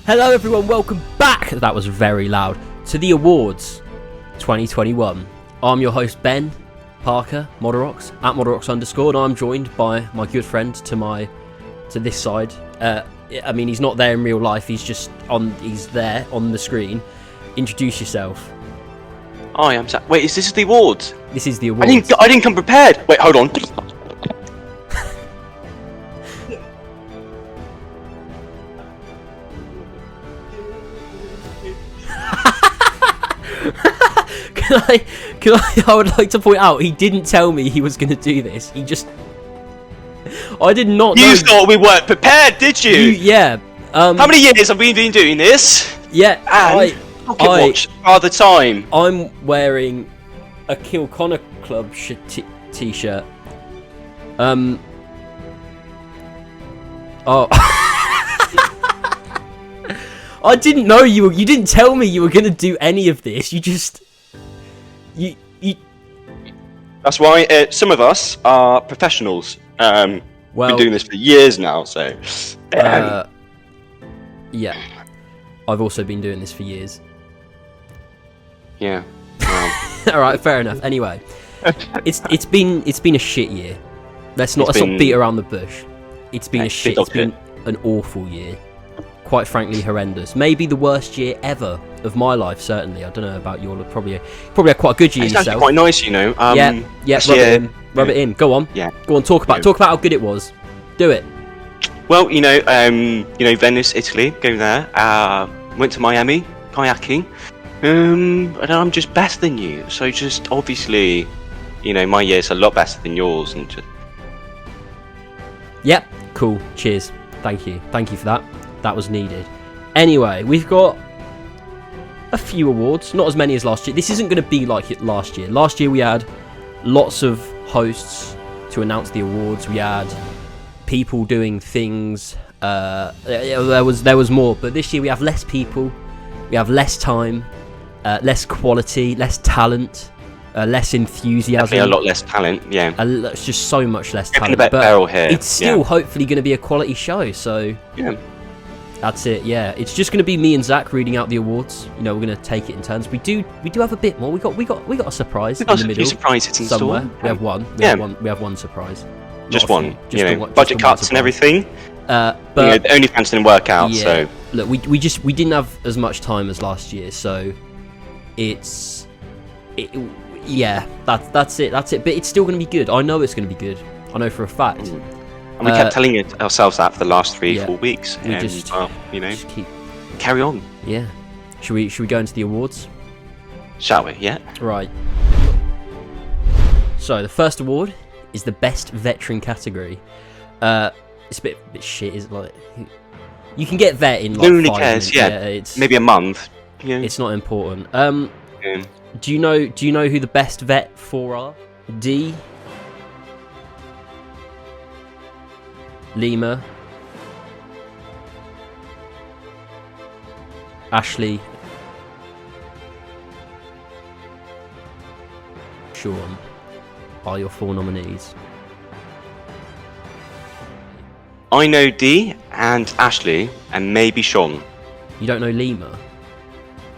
Hello everyone, welcome back, that was very loud, to the awards 2021. I'm your host Ben Parker, Modorox, at Modorox_, and I'm joined by my good friend to this side. I mean, he's not there in real life, he's there on the screen. Introduce yourself. Hi, I'm Zach. Wait, is this the awards? This is the awards. I didn't come prepared. Wait, hold on. I would like to point out, he didn't tell me he was going to do this. I did not know. You thought we weren't prepared, did you? Yeah. How many years have we been doing this? Yeah. And watch the time. I'm wearing a Kill Connor Club t-shirt. Oh. I didn't know you didn't tell me you were going to do any of this. You That's why some of us are professionals. Been doing this for years now, so. Yeah. I've also been doing this for years. Yeah. Well. All right, fair enough. Anyway, it's been a shit year. Let's not beat around the bush. It's been an awful year. Quite frankly, horrendous. Maybe the worst year ever of my life. Certainly, I don't know about you all. Probably had quite a good year it's yourself. Actually quite nice, you know. Rub it in. Go on. Yeah. Go on. Talk about how good it was. Do it. Well, Venice, Italy. Going there. Went to Miami kayaking. And I'm just better than you. So just obviously, my year's a lot better than yours, and just. Yep. Cool. Cheers. Thank you for that. That was needed. Anyway, we've got a few awards, not as many as last year. This isn't going to be like it last year. Last year we had lots of hosts to announce the awards. We had people doing things. There was more, but this year we have less people. We have less time, less quality, less talent, less enthusiasm. Definitely a lot less talent. Yeah, it's just so much less talent. But barrel here. It's still hopefully going to be a quality show. So yeah. That's it, yeah. It's just going to be me and Zach reading out the awards. We're going to take it in turns. We do have a bit more. We got a surprise in the middle. A few surprises in somewhere. store. We have one. We have one surprise. Just one. Budget cuts and everything. But the OnlyFans didn't work out. Yeah, so look, we didn't have as much time as last year. So that's it. But it's still going to be good. I know it's going to be good. I know for a fact. And we kept telling ourselves that for the last 4 weeks. We just keep carry on. Yeah. Should we go into the awards? Shall we? Yeah. Right. So the first award is the best veteran category. It's a bit shit, isn't it? You can get vet in like Who really 5 cares? minutes. Yeah. Maybe a month. Yeah. It's not important. Do you know who the best vet for are? D. Lima, Ashley, Sean are your 4 nominees. I know D and Ashley and maybe Sean. You don't know Lima?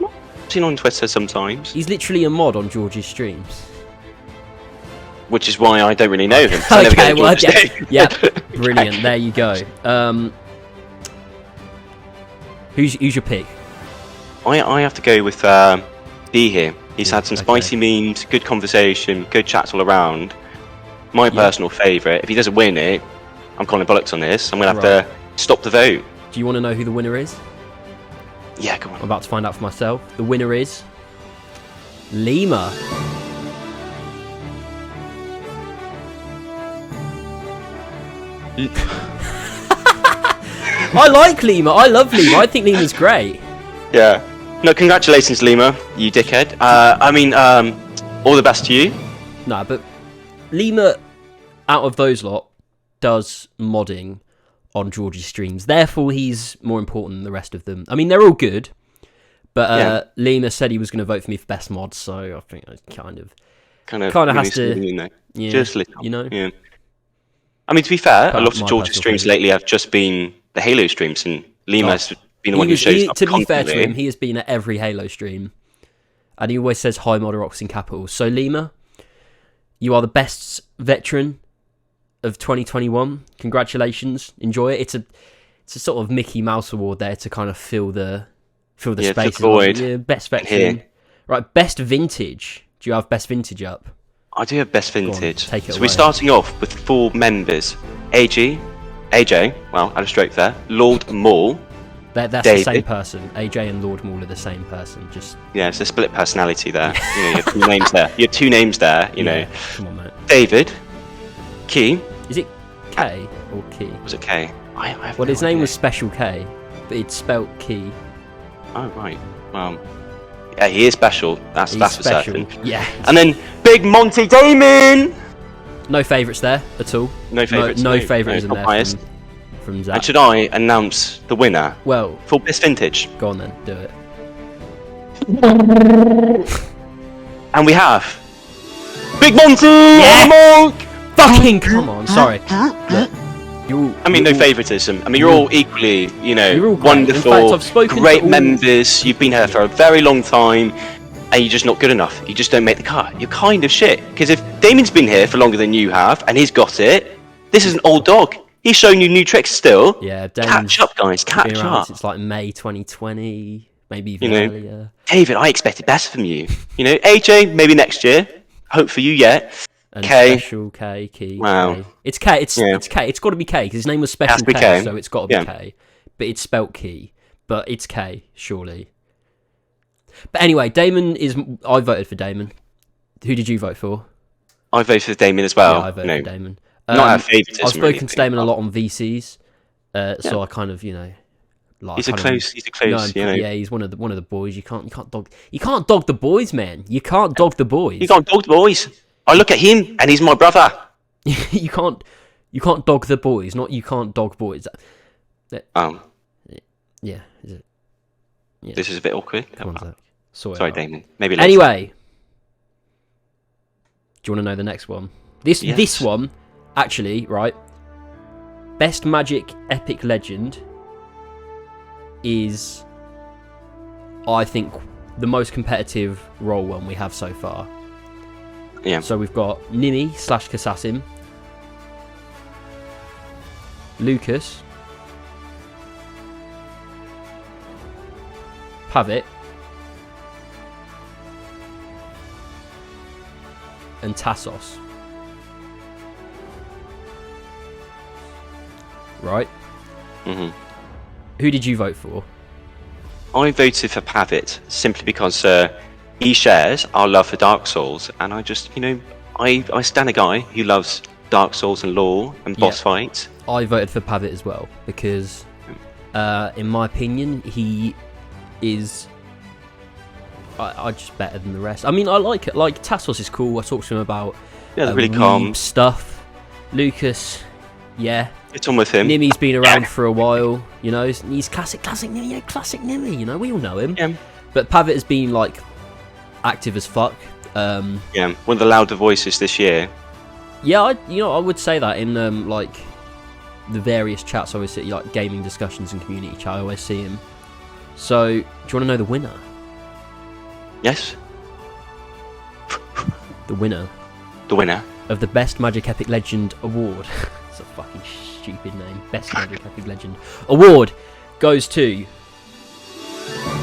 I've seen on Twitter sometimes. He's literally a mod on George's streams. Which is why I don't really know him. Okay, well, yeah, brilliant. There you go. Who's your pick? I have to go with D here. He's had some spicy memes, good conversation, good chats all around. My personal favourite. If he doesn't win it, I'm calling bollocks on this. I'm going to have to stop the vote. Do you want to know who the winner is? Yeah, come on. I'm about to find out for myself. The winner is Lima. I like Lima. I love Lima. I think Lima's great. Yeah. No, congratulations, Lima, you dickhead. All the best to you. No, but Lima, out of those lot, does modding on George's streams. Therefore, he's more important than the rest of them. I mean, they're all good, but Lima said he was going to vote for me for best mod, so I think I kind of has to. Yeah, just little, Yeah. I mean, to be fair, a lot of George's streams lately have just been the Halo streams, and Lima's been the one who shows up to be fair to constantly. him, he has been at every Halo stream. And he always says hi Modorox in capitals. So Lima, you are the best veteran of 2021. Congratulations. Enjoy it. It's a sort of Mickey Mouse award there to kind of fill the space. Void. Yeah, best veteran. Here. Right, best vintage. Do you have best vintage up? I do have best vintage. take it so away. we're starting off with 4 members. AJ, well, I had a stroke there. Lord Maul. That's David. the same person. AJ and Lord Maul are the same person. Just Yeah, it's a split personality there. You have 2 names there. You have 2 names there, you know. Come on, mate. David, Key. Is it K or Key? Was it K? I have Well, no his name idea. was Special K, but it's spelt Key. Oh, right. Well, yeah, he is special. That's He's for special. certain. Yeah. And then Big Monty Damon. No favourites there at all. No favourites. No favouritism not there biased. from Zach. And should I announce the winner Well, for best vintage? go on then, do it. And we have Big Monty. Yeah. Monk! Fucking come on, sorry. Look, I mean, no favouritism. I mean, you're all equally, you know, You're all great. wonderful, In fact, I've spoken great to all- members. You've been here for a very long time, and you're just not good enough. You just don't make the cut. You're kind of shit. Because if Damon's been here for longer than you have, and he's got it, this is an old dog. He's showing you new tricks still. Yeah, Damon's Catch up, guys. been Catch around up. since like May 2020, maybe even You know, earlier. David, I expected best from you. You know, AJ, maybe next year. Hope for you yet. And K. Special K, Key. Wow. K. It's K. It's Yeah. K. It's got to be K because his name was has Special to be K, K. so it's got to be Yeah. K. But it's spelt Key. But it's K, surely. But anyway, Damon is. I voted for Damon. Who did you vote for? I voted for Damon as well. Yeah, I voted you for know, Damon. not out of favouritism. I've or spoken to anything, Damon a but lot on VCs, so I kind of, you know, like He's a kind close. He's a close. You know, yeah, he's one of the boys. You can't dog the boys, man. You can't dog the boys. you can't dog the boys. I look at him, and he's my brother. you can't dog the boys. Not you can't dog boys. Yeah, is it? Yeah. This is a bit awkward. Come on, Zach. Sort it Sorry, out. Damon. Maybe later. Anyway, do you want to know the next one? This Yes. one, actually, right? Best Magic Epic Legend is, I think, the most competitive role one we have so far. Yeah. So we've got Nimi / Kassassin, Lucas, Pavit, and Tassos. Right? hmm Who did you vote for? I voted for Pavitt simply because he shares our love for Dark Souls, and I just, you know, I stand a guy who loves Dark Souls and lore and boss fights. I voted for Pavit as well because, in my opinion, he is I just better than the rest. I mean, I like it. Like Tassos is cool. I talked to him about Yeah, they're really weeb calm. stuff. Lucas, yeah. It's on with him. Nimi's been around for a while. You know, he's classic Nimi. Yeah, classic Nimi. You know, we all know him. Yeah. But Pavit has been like active as fuck. Yeah, one of the louder voices this year. Yeah, I would say that in like the various chats I always see, like gaming discussions and community chat. I always see him. So, do you want to know the winner? Yes, The winner the winner. of the Best Magic Epic Legend Award. It's a fucking stupid name. Best Magic Epic Legend Award goes to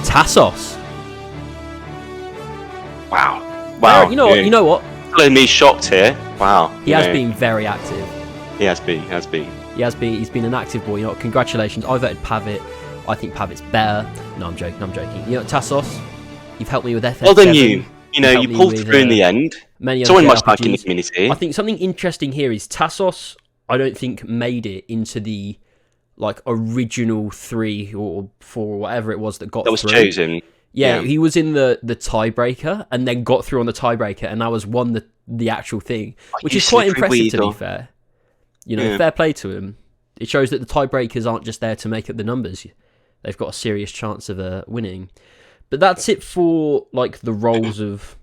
Tassos. Wow. Wow. You know what? You know what? Feeling me shocked here. Wow. He has been very active. He has been. He has been. He's been an active boy. You know, congratulations. I voted Pavit. I think Pavit's better. No, I'm joking. You know, Tassos, you've helped me with FF7. Well done, you. You know, helped you me pulled with, through in the end. Many Someone other must like in the JRPGs. community. I think something interesting here is Tassos, I don't think made it into the like original 3 or 4 or whatever it was that got That was through. chosen. Yeah, he was in the tiebreaker and then got through on the tiebreaker and now has won the actual thing, which you is quite slippery impressive to be weasel. fair. You know, Yeah. fair play to him. It shows that the tiebreakers aren't just there to make up the numbers. They've got a serious chance of winning. But that's it for like the roles of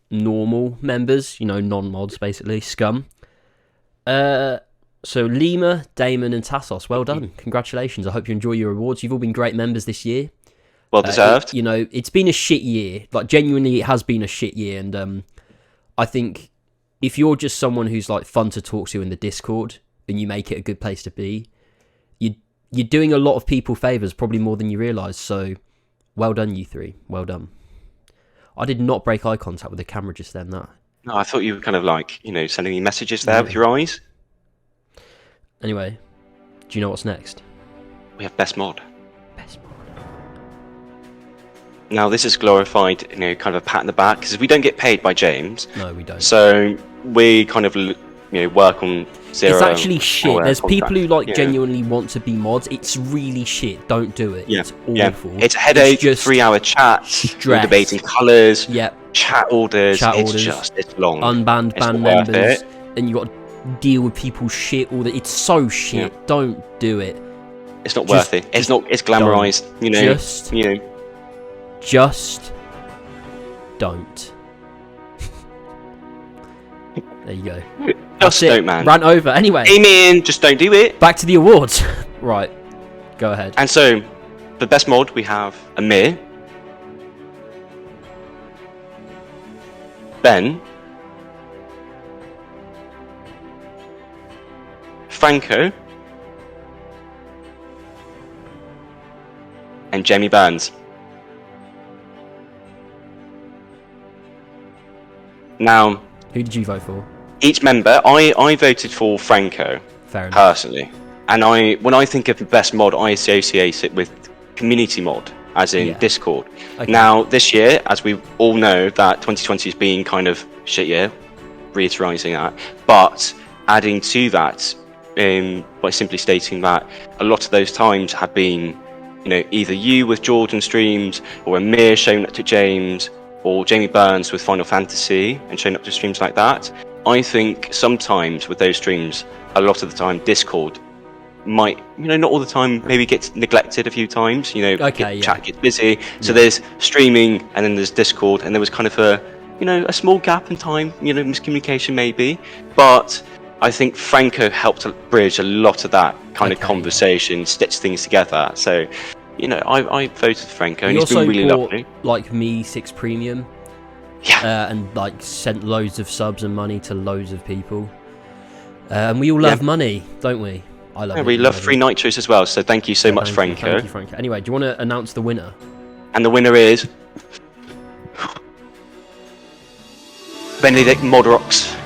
normal members, you know, non-mods basically, scum. So Lima, Damon, and Tassos, well done. Congratulations. I hope you enjoy your awards. You've all been great members this year. Well deserved. It's been a shit year. Like, genuinely, it has been a shit year. And I think if you're just someone who's like fun to talk to in the Discord and you make it a good place to be, you're doing a lot of people favours, probably more than you realise. So, well done, you three. Well done. I did not break eye contact with the camera just then. That. No, I thought you were kind of like, sending me messages there with your eyes. Anyway, do you know what's next? We have best mod. Best mod. Now, this is glorified, kind of a pat in the back, because we don't get paid by James. No, we don't. So we kind of, work on zero. It's actually shit. There's contract. people who genuinely want to be mods. It's really shit. Don't do it. Yeah. It's awful. It's a headache. It's just 3-hour chats. stress. Debating colours. Yep. Chat orders. It's long. Unbanned It's band not worth members, it. and you got to deal with people's shit. It's so shit. Yeah. Don't do it. It's not worth it. It's glamorized. Just don't. There you go. Just don't, man. Rant over. Anyway. Amen. Just don't do it. Back to the awards. Right. Go ahead. And so, the best mod, we have Amir, Ben, Franco, and Jamie Burns. Now, who did you vote for? Each member, I voted for Franco. Fair enough. Personally. And when I think of the best mod, I associate it with community mod, as in Discord. Okay. Now, this year, as we all know, that 2020 has been kind of shit year, reiterating that, but adding to that, by simply stating that a lot of those times have been, either you with Jordan streams, or Amir showing up to James, or Jamie Burns with Final Fantasy and showing up to streams like that. I think sometimes with those streams, a lot of the time, Discord might, not all the time, maybe gets neglected a few times. Chat gets busy. So there's streaming, and then there's Discord, and there was kind of a small gap in time, miscommunication maybe. But I think Franco helped bridge a lot of that kind of conversation, stitch things together. So, I voted Franco, and he's been really lovely. Like Me 6 Premium. Yeah. And sent loads of subs and money to loads of people. And we all love money, don't we? I love it. We love free nitros as well, so thank you so much, Franco. Thank you, Franco. Anyway, do you want to announce the winner? And the winner is Benedict Modorox.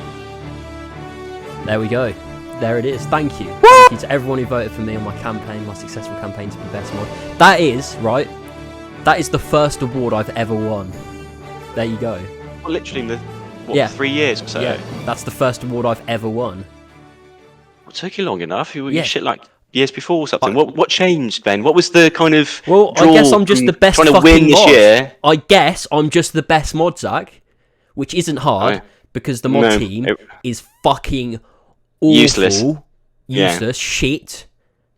There we go. There it is. Thank you. Thank you to everyone who voted for me on my campaign, my successful campaign to be best mod. That is the first award I've ever won. There you go. Well, literally in the 3 years or so. Yeah, that's the first award I've ever won. It took you long enough. You shit like years before or something. What changed, Ben? What was the kind of I guess I'm just the best trying to fucking win this mod. year? I guess I'm just the best mod, Zach, which isn't hard because the mod team is fucking awful, useless, shit.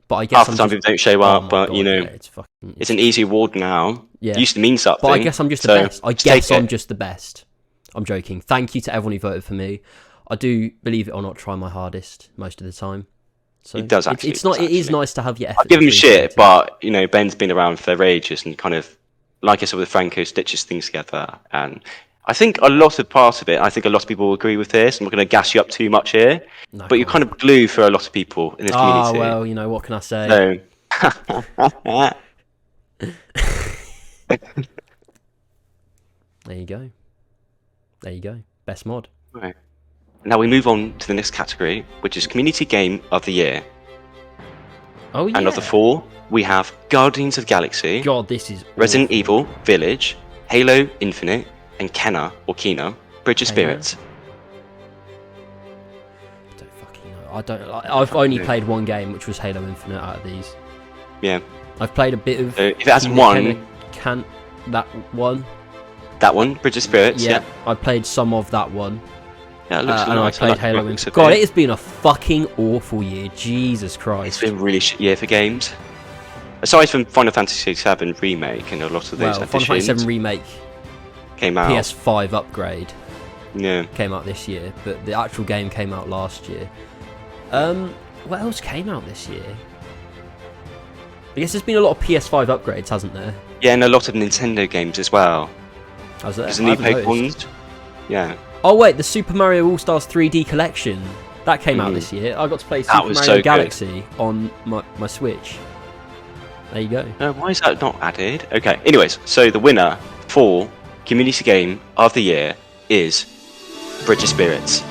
But I guess half the time people don't show up, but it's an easy award now. Yeah. It used to mean something. But I guess I'm just the best. I guess I'm just the best. I'm joking. Thank you to everyone who voted for me. I do, believe it or not, try my hardest most of the time. So it does actually. It is nice to have your effort. I give him shit, but Ben's been around for ages and kind of, like I said with Franco, stitches things together. And I think a lot of people will agree with this. I'm not going to gas you up too much here, but you're kind of glue for a lot of people in this community. Oh well, what can I say? So. There you go. There you go. Best mod. Right. Now we move on to the next category, which is Community Game of the Year. Oh yeah. And of the 4, we have Guardians of the Galaxy. God, this is Resident Evil Village, Halo Infinite, and Kena Bridge of Spirits. I don't fucking know. I've only played one game, which was Halo Infinite out of these. Yeah. I've played a bit of. So if it has one, that one, Bridge of Spirits. Yeah. I played some of that one. Yeah, it looks and nice. I played Halo Infinite. God, it has been a fucking awful year. Jesus Christ. It's been a really shit year for games. Aside from Final Fantasy VII Remake and a lot of those Final Fantasy VII Remake came out. PS5 upgrade. Yeah. Came out this year, but the actual game came out last year. What else came out this year? I guess there's been a lot of PS5 upgrades, hasn't there? Yeah, and a lot of Nintendo games as well. Has there? There's the new Pokemon's. Yeah. Oh wait, the Super Mario All-Stars 3D collection. That came out this year. I got to play Super Mario Galaxy on my Switch. There you go. Why is that not added? Okay, anyways, so the winner for Community Game of the Year is Bridge of Spirits.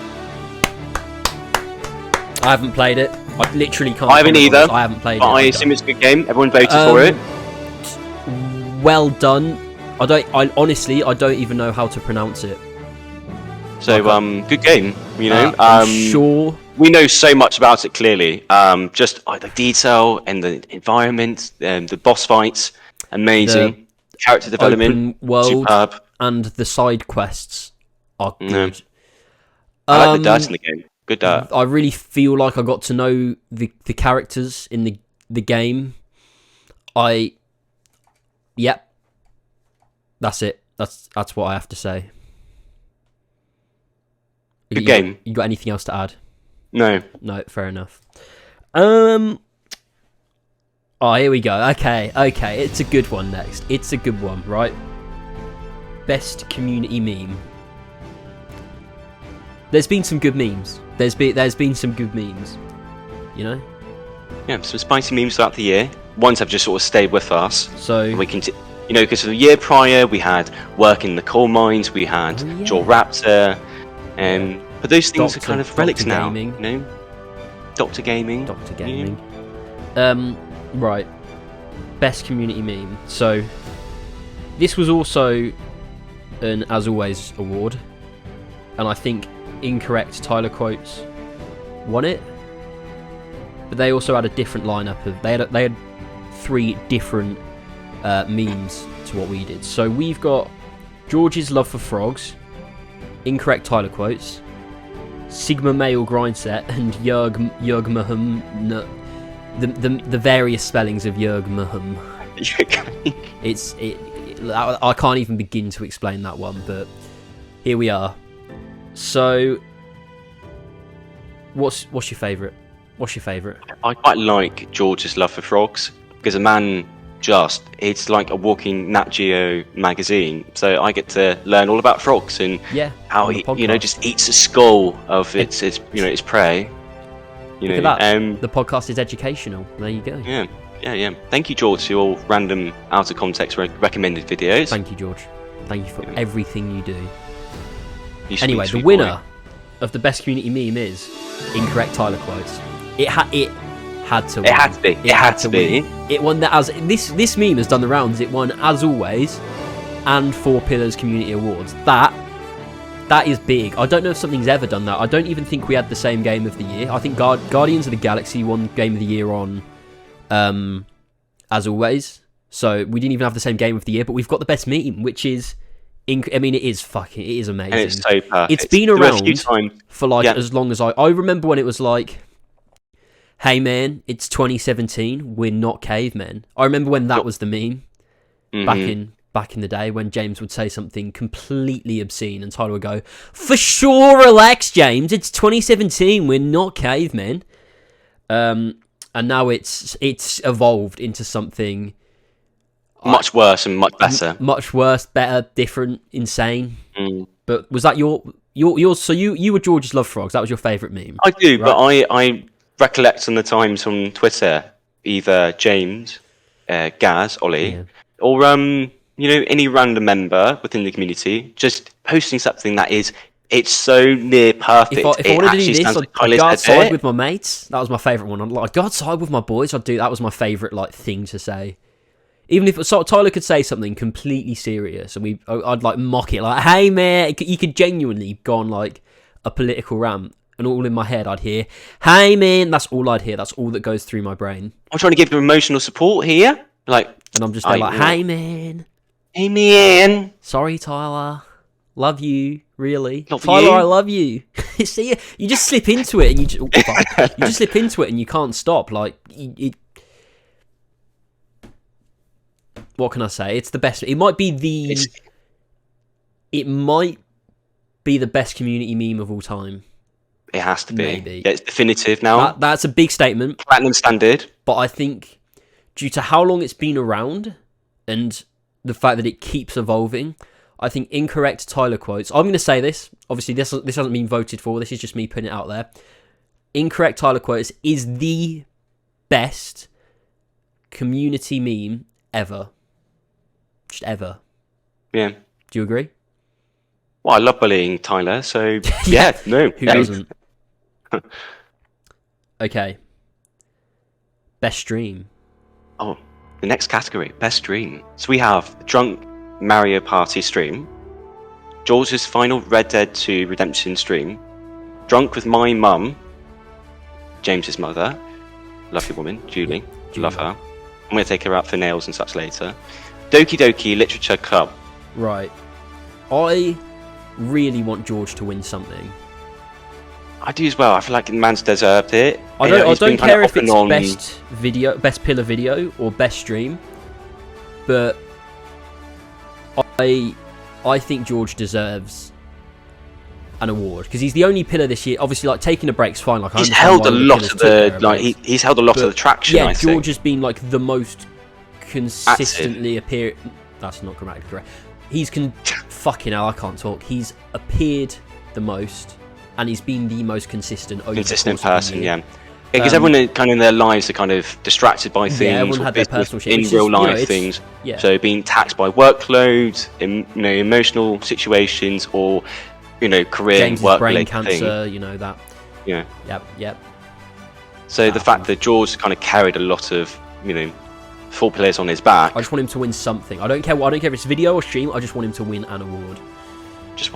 I haven't played it. I literally can't. I haven't either. I haven't played it. I assume it's a good game. Everyone voted for it. Well done. I honestly don't even know how to pronounce it. So good game. You know, I'm sure we know so much about it. Clearly, just the detail and the environment, the boss fights, amazing. Character development, open world, superb, and the side quests are good. I like the dirt in the game. Good dirt. I really feel like I got to know the characters in the game. Yep. That's it. That's what I have to say. Good game. You got anything else to add? No. No, fair enough. Oh, here we go. Okay. It's a good one next. It's a good one, right? Best community meme. There's been some good memes. There's been some good memes. You know? Yeah, some spicy memes throughout the year. Ones have just sort of stayed with us. So we can, because the year prior we had Work in the Coal Mines, we had Jaw Raptor, but those things are kind of relics now. Gaming. You know? Doctor Gaming. Doctor Gaming. Right. Best community meme. So this was also an As Always award, and I think incorrect Tyler quotes won it. But they also had a different lineup of they had 3 different memes to what we did. So we've got George's love for frogs, incorrect Tyler quotes, Sigma male grind set, and Jurg Mahum. The various spellings of Jurg Mahum. I can't even begin to explain that one, but here we are. So, what's your favourite? What's your favourite? I quite like George's love for frogs because a man it's like a walking Nat Geo magazine. So I get to learn all about frogs and how he just eats a skull of its prey. Look at that. The podcast is educational. There you go. Yeah. Thank you, George, for your random out of context recommended videos. Thank you, George. Thank you for everything you do. Anyway, the winner of the best community meme is incorrect Tyler quotes. It had to win. It had to be. It won that as this meme has done the rounds. It won As Always and 4 Pillars Community Awards. That is big. I don't know if something's ever done that. I don't even think we had the same Game of the Year. I think Guardians of the Galaxy won Game of the Year on As Always. So we didn't even have the same Game of the Year, but we've got the best meme, which is it is amazing. And it's so perfect. It's been around for as long as I remember when it was like, hey man, it's 2017, we're not cavemen. I remember when that was the meme back in the day, when James would say something completely obscene and Tyler would go, for sure, relax James, it's 2017, we're not cavemen. And now it's evolved into something much worse and much better. Much worse, better, different, insane. But was that your so you were George's love frogs? That was your favourite meme? I do, right? But I recollect on the times on Twitter, either James, Gaz, Ollie, or any random member within the community just posting something that it's so near perfect. If I wanted to do this, I'd go outside with my mates. That was my favourite one. I'd go outside with my boys. That was my favourite thing to say. Even if Tyler could say something completely serious, and I'd mock it, like, "Hey man," you could genuinely go on a political rant, and all in my head I'd hear, "Hey man," that's all I'd hear. That's all that goes through my brain. I'm trying to give you emotional support here, and I'm just there "Hey man, hey man, sorry Tyler, love you, really, Not Tyler, you. I love you." See, you just slip into it, and you just slip into it, and you can't stop. What can I say? It's the best. It might be the best community meme of all time. It has to be. Maybe. Yeah, it's definitive now. That's a big statement, Platinum standard. but I think due to how long it's been around and the fact that it keeps evolving, I think incorrect Tyler quotes. I'm going to say this. Obviously, this hasn't been voted for. This is just me putting it out there. Incorrect Tyler quotes is the best community meme ever. Just ever. Yeah. Do you agree? Well, I love bullying Tyler, so yeah, no. Who doesn't? Okay. Best stream. Oh, the next category, best stream. So we have Drunk Mario Party stream, George's final Red Dead 2 Redemption stream, Drunk with my mum, James's mother, lovely woman, Julie, love her. I'm going to take her out for nails and such later. Doki Doki Literature Club. Right. I really want George to win something. I do as well. I feel like the man's deserved it. I don't care if it's best pillar video or best stream, but I think George deserves an award because he's the only pillar this year. Obviously, like taking a break's fine. Like he's held a lot of the he's held a lot of the traction. Yeah, I George think. has been like the most consistently appear. That's not grammatically correct. Fucking hell, I can't talk. He's appeared the most, and he's been the most consistent. Consistent person, yeah. Because everyone kind of in their lives are kind of distracted by things, everyone had their personal shit, in real life things. Yeah. So being taxed by workload, emotional situations, or career James's work brain related cancer, thing. That. Yeah. Yep. So the fact that George kind of carried a lot of full players on his back. I just want him to win something. I don't care if it's video or stream. I just want him to win an award.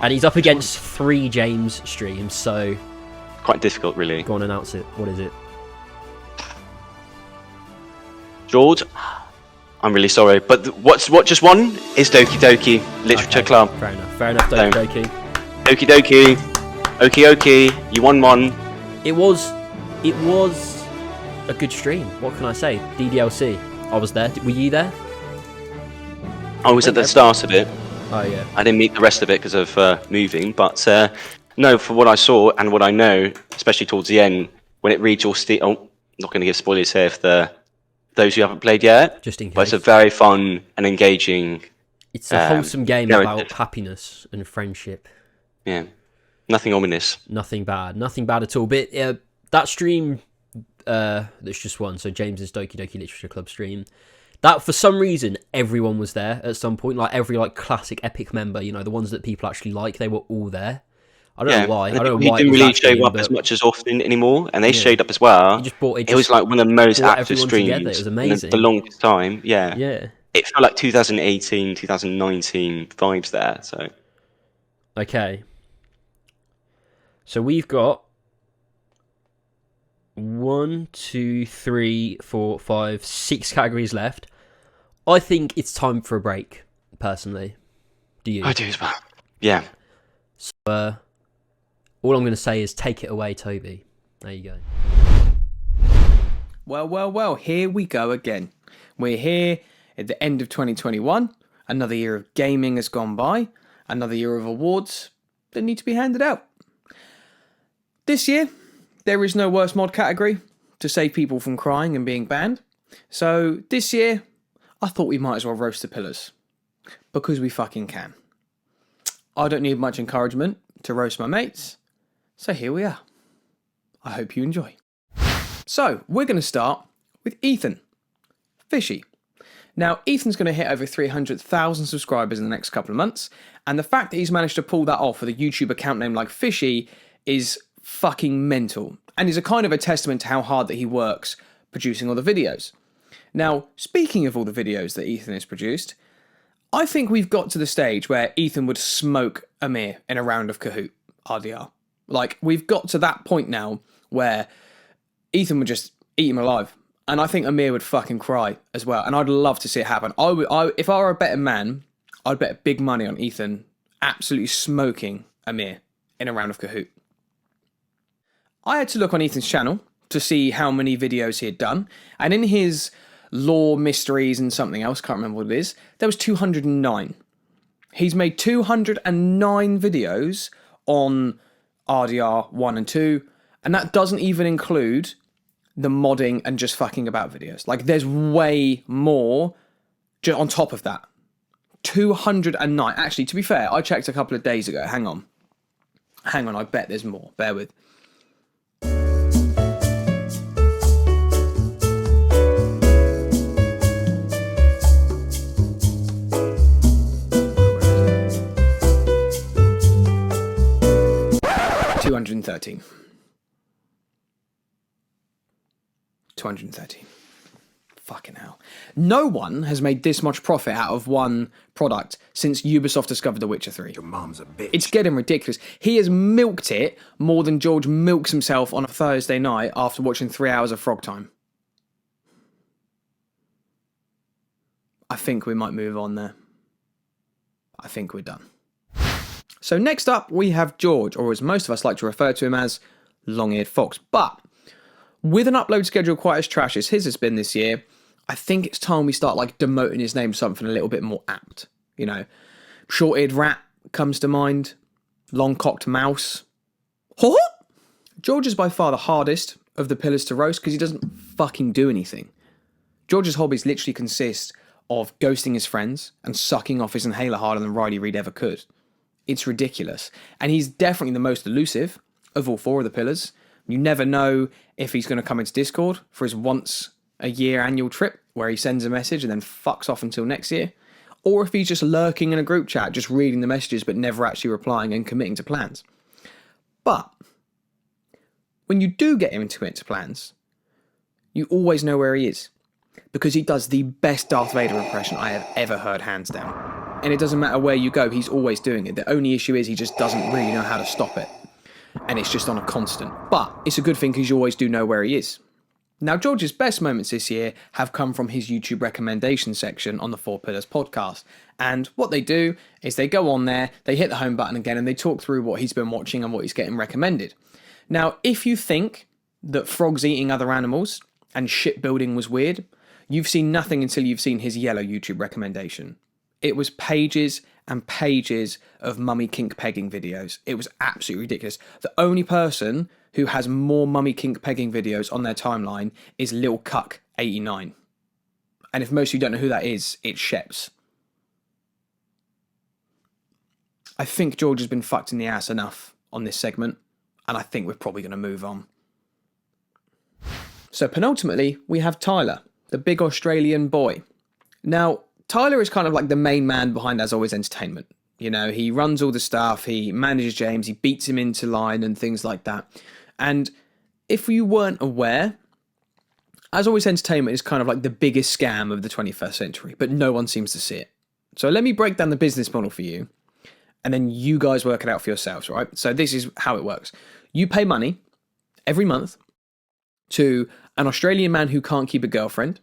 And he's up against 3 James streams, so quite difficult, really. Go on, announce it. What is it? George, I'm really sorry, but what just won is Doki Doki Literature Club. Fair enough, Doki Doki. Doki Doki, Okie, you won one. It was a good stream. What can I say? DDLC. I was there. Were you there? I was at the start of it. Oh yeah. I didn't meet the rest of it because of moving, but no, for what I saw and what I know, especially towards the end, when it reads your Steam. Oh, not going to give spoilers here for those who haven't played yet. Just in case. But it's a very fun and engaging. It's a wholesome game about happiness and friendship. Yeah. Nothing ominous. Nothing bad at all. But that stream that's just one, so James's Doki Doki Literature Club stream, that for some reason everyone was there at some point. Like every classic Epic member, the ones that people actually like, they were all there. I don't know why. I don't know why. He didn't really show up as much as often anymore, and they showed up as well. It was like one of the most active streams. It was amazing. The longest time. Yeah. Yeah. It felt like 2018, 2019 vibes there. So. Okay. So we've got 1, 2, 3, 4, 5, 6 categories left. I think it's time for a break, personally. Do you? I do as well. Yeah. So, all I'm going to say is take it away, Toby. There you go. Well, here we go again. We're here at the end of 2021. Another year of gaming has gone by. Another year of awards that need to be handed out. This year, there is no worst mod category to save people from crying and being banned. So this year, I thought we might as well roast the pillars. Because we fucking can. I don't need much encouragement to roast my mates. So here we are. I hope you enjoy. So, we're going to start with Ethan. Fishy. Now, Ethan's going to hit over 300,000 subscribers in the next couple of months. And the fact that he's managed to pull that off with a YouTube account name like Fishy is fucking mental, and is a kind of a testament to how hard that he works producing all the videos. Now, speaking of all the videos that Ethan has produced, I think we've got to the stage where Ethan would smoke Amir in a round of Kahoot RDR. Like, we've got to that point now where Ethan would just eat him alive, and I think Amir would fucking cry as well, and I'd love to see it happen. If I were a betting man, I'd bet big money on Ethan absolutely smoking Amir in a round of Kahoot. I had to look on Ethan's channel to see how many videos he had done, and in his lore, mysteries, and something else, can't remember what it is, there was 209. He's made 209 videos on RDR 1 and 2, and that doesn't even include the modding and just fucking about videos. Like, there's way more on top of that. 209. Actually, to be fair, I checked a couple of days ago. Hang on, I bet there's more. Bear with. $213. 213. Fucking hell. No one has made this much profit out of one product since Ubisoft discovered The Witcher 3. Your mom's a bitch. It's getting ridiculous. He has milked it more than George milks himself on a Thursday night after watching 3 hours of Frog Time. I think we might move on there. I think we're done. So next up, we have George, or as most of us like to refer to him as, Long-Eared Fox. But with an upload schedule quite as trash as his has been this year, I think it's time we start like demoting his name to something a little bit more apt. You know, Short-Eared Rat comes to mind, Long-Cocked Mouse. George is by far the hardest of the pillars to roast because he doesn't fucking do anything. George's hobbies literally consist of ghosting his friends and sucking off his inhaler harder than Riley Reid ever could. It's ridiculous. And he's definitely the most elusive of all four of the pillars. You never know if he's going to come into Discord for his once a year annual trip where he sends a message and then fucks off until next year. Or if he's just lurking in a group chat, just reading the messages but never actually replying and committing to plans. But when you do get him to commit to plans, you always know where he is. Because he does the best Darth Vader impression I have ever heard, hands down. And it doesn't matter where you go, he's always doing it. The only issue is he just doesn't really know how to stop it. And it's just on a constant. But it's a good thing because you always do know where he is. Now, George's best moments this year have come from his YouTube recommendation section on the Four Pillars podcast. And what they do is they go on there, they hit the home button again, and they talk through what he's been watching and what he's getting recommended. Now, if you think that frogs eating other animals and shipbuilding was weird, you've seen nothing until you've seen his yellow YouTube recommendation. It was pages and pages of mummy kink pegging videos. It was absolutely ridiculous. The only person who has more mummy kink pegging videos on their timeline is Lil Cuck 89. And if most of you don't know who that is, it's Sheps. I think George has been fucked in the ass enough on this segment, and I think we're probably going to move on. So penultimately, we have Tyler, the big Australian boy. Now, Tyler is kind of like the main man behind As Always Entertainment. You know, he runs all the stuff, he manages James, he beats him into line and things like that. And if you weren't aware, As Always Entertainment is kind of like the biggest scam of the 21st century, but no one seems to see it. So let me break down the business model for you, and then you guys work it out for yourselves, right? So this is how it works. You pay money every month to an Australian man who can't keep a girlfriend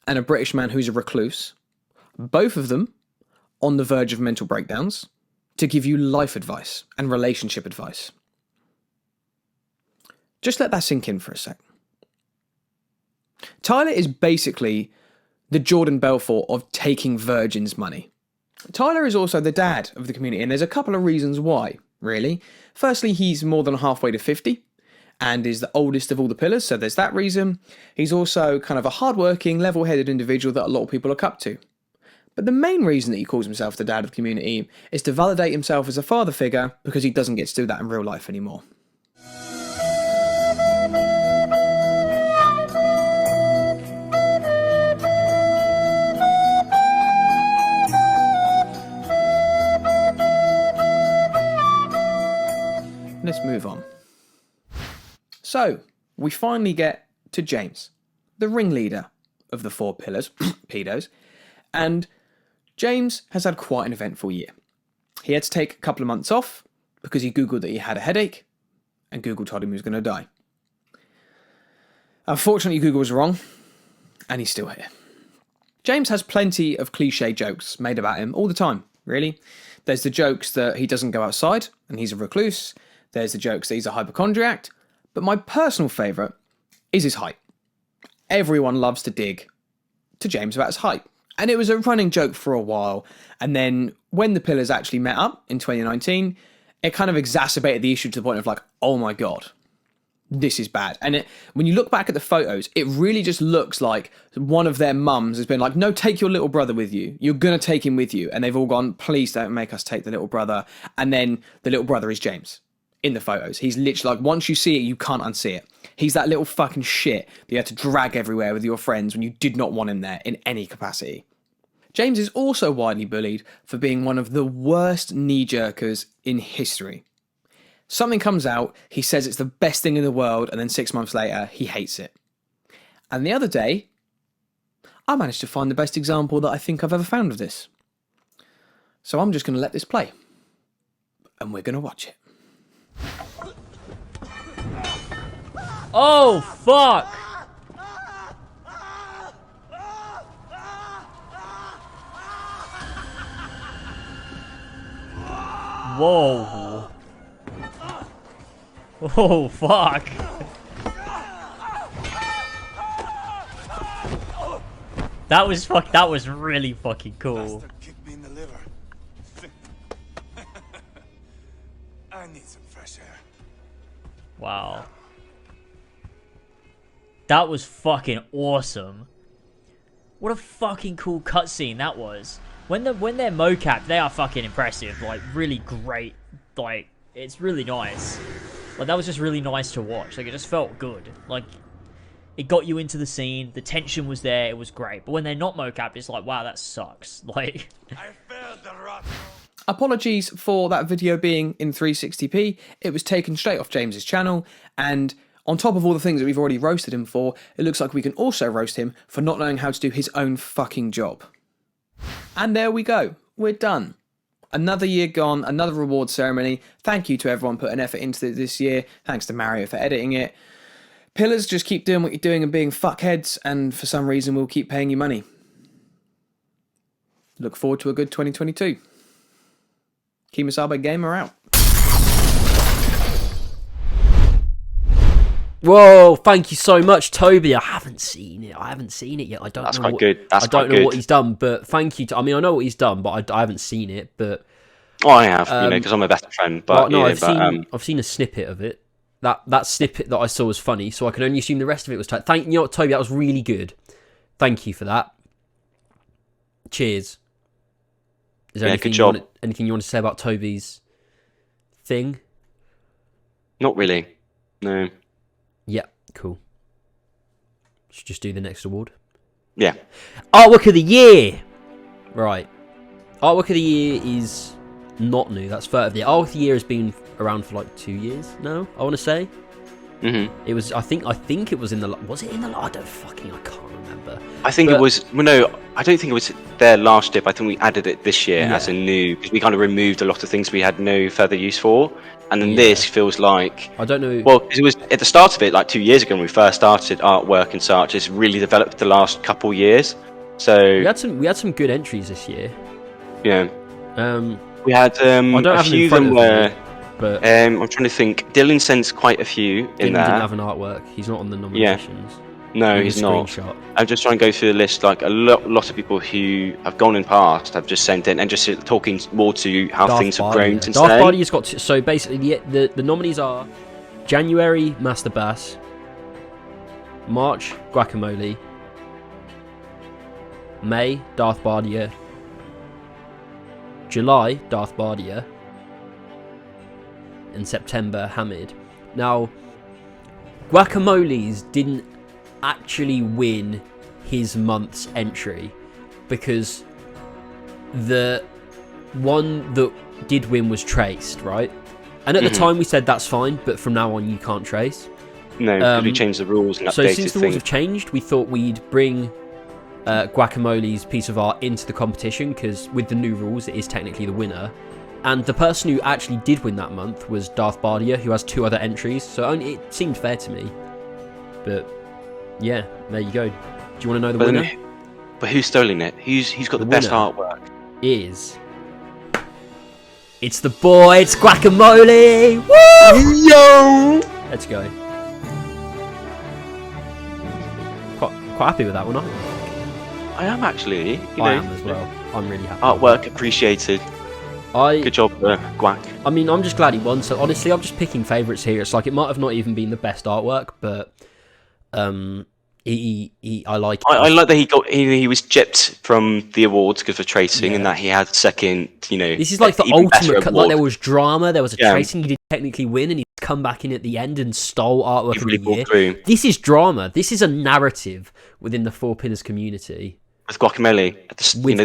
and a British man who's a recluse, both of them on the verge of mental breakdowns, to give you life advice and relationship advice. Just let that sink in for a sec. Tyler is basically the Jordan Belfort of taking virgins' money. Tyler is also the dad of the community, and there's a couple of reasons why, really. Firstly, he's more than halfway to 50 and is the oldest of all the pillars, so there's that reason. He's also kind of a hardworking, level-headed individual that a lot of people look up to. But the main reason that he calls himself the dad of the community is to validate himself as a father figure because he doesn't get to do that in real life anymore. Let's move on. So, we finally get to James, the ringleader of the four pillars, pedos, and James has had quite an eventful year. He had to take a couple of months off because he Googled that he had a headache, and Google told him he was going to die. Unfortunately, Google was wrong, and he's still here. James has plenty of cliche jokes made about him all the time, really. There's the jokes that he doesn't go outside, and he's a recluse. There's the jokes that he's a hypochondriac. But my personal favourite is his height. Everyone loves to dig to James about his height. And it was a running joke for a while. And then when the pillars actually met up in 2019, it kind of exacerbated the issue to the point of like, oh my God, this is bad. And when you look back at the photos, it really just looks like one of their mums has been like, no, take your little brother with you. You're going to take him with you. And they've all gone, please don't make us take the little brother. And then the little brother is James in the photos. He's literally like, once you see it, you can't unsee it. He's that little fucking shit that you had to drag everywhere with your friends when you did not want him there in any capacity. James is also widely bullied for being one of the worst knee-jerkers in history. Something comes out, he says it's the best thing in the world, and then 6 months later, he hates it. And the other day, I managed to find the best example that I think I've ever found of this. So I'm just going to let this play. And we're going to watch it. Oh, fuck! Whoa. Oh, fuck. That was really fucking cool. Bastard kicked me in the liver. I need some fresh air. Wow. That was fucking awesome. What a fucking cool cutscene that was. When they're mocap, they are fucking impressive. Like, really great. Like, it's really nice. Like, that was just really nice to watch. Like, it just felt good. Like, it got you into the scene. The tension was there. It was great. But when they're not mocap, it's like, wow, that sucks. Like... I failed the rot. Apologies for that video being in 360p. It was taken straight off James's channel, and on top of all the things that we've already roasted him for, it looks like we can also roast him for not knowing how to do his own fucking job. And there we go. We're done. Another year gone, another reward ceremony. Thank you to everyone putting effort into it this year. Thanks to Mario for editing it. Pillars, just keep doing what you're doing and being fuckheads, and for some reason we'll keep paying you money. Look forward to a good 2022. Kimasabe Gamer out. Whoa, thank you so much, Toby. I haven't seen it. Yet. I don't That's know quite what, good. That's I don't quite know good. what he's done, but thank you. I mean, I know what he's done, but I haven't seen it. But Oh, I have, because I'm a better friend. But no, yeah, I've seen a snippet of it. That snippet that I saw was funny, so I can only assume the rest of it was tight. You know what, Toby, that was really good. Thank you for that. Cheers. Is there anything good job. Anything you want to say about Toby's thing? Not really. No. Yeah, cool. Should just do the next award. Yeah. Artwork of the year. Right. Artwork of the year is not new. That's third of the year. Artwork of the year has been around for like 2 years now, I want to say. It was. I think it was in the. Was it in the? I can't remember. I think it was. Well, no, I don't think it was there last year. But I think we added it this year as a new, because we kind of removed a lot of things we had no further use for, and then this feels like. I don't know. Well, 'cause it was at the start of it, like 2 years ago when we first started artwork and such. It's really developed the last couple years. So we had some good entries this year. Yeah. We had I don't a have few of them them in front where. of me, but I'm trying to think. Dylan sends quite a few in Dylan there. didn't have an artwork. He's not on the nominations. No, Maybe he's a not. screenshot. I'm just trying to go through the list. Like a lot of people who have gone in past have just sent in and just talking more to how Darth things have Bardia. grown since Darth then. Bardia's got so basically the nominees are January Master Bass, March Guacamole, May Darth Bardia, July Darth Bardia, and September Hamid. Now, Guacamoles didn't actually win his month's entry because the one that did win was traced, right? And at the time we said that's fine, but from now on you can't trace. No, because we changed the rules and updated So since the rules things. have changed, we thought we'd bring Guacamole's piece of art into the competition, because with the new rules it is technically the winner. And the person who actually did win that month was Darth Bardia, who has 2 other entries, so it seemed fair to me. But yeah, there you go. Do you want to know the winner? But who's stolen it? Who's got the best winner artwork? It's the boy, it's Guacamole! Woo! Yo! Let's go. Quite happy with that one, aren't you? I am actually. I am as well. I'm really happy. Artwork appreciated. Good job, Guac. I mean, I'm just glad he won. So honestly, I'm just picking favourites here. It's like it might have not even been the best artwork, but I like. I like that he was gypped from the awards because of tracing, and that he had second. This is like the even better ultimate. Like award. there was drama, there was a tracing. He did technically win, and he come back in at the end and stole artwork of really the year. pulled through. This is drama. This is a narrative within the Four Pillars community. With Guacamole at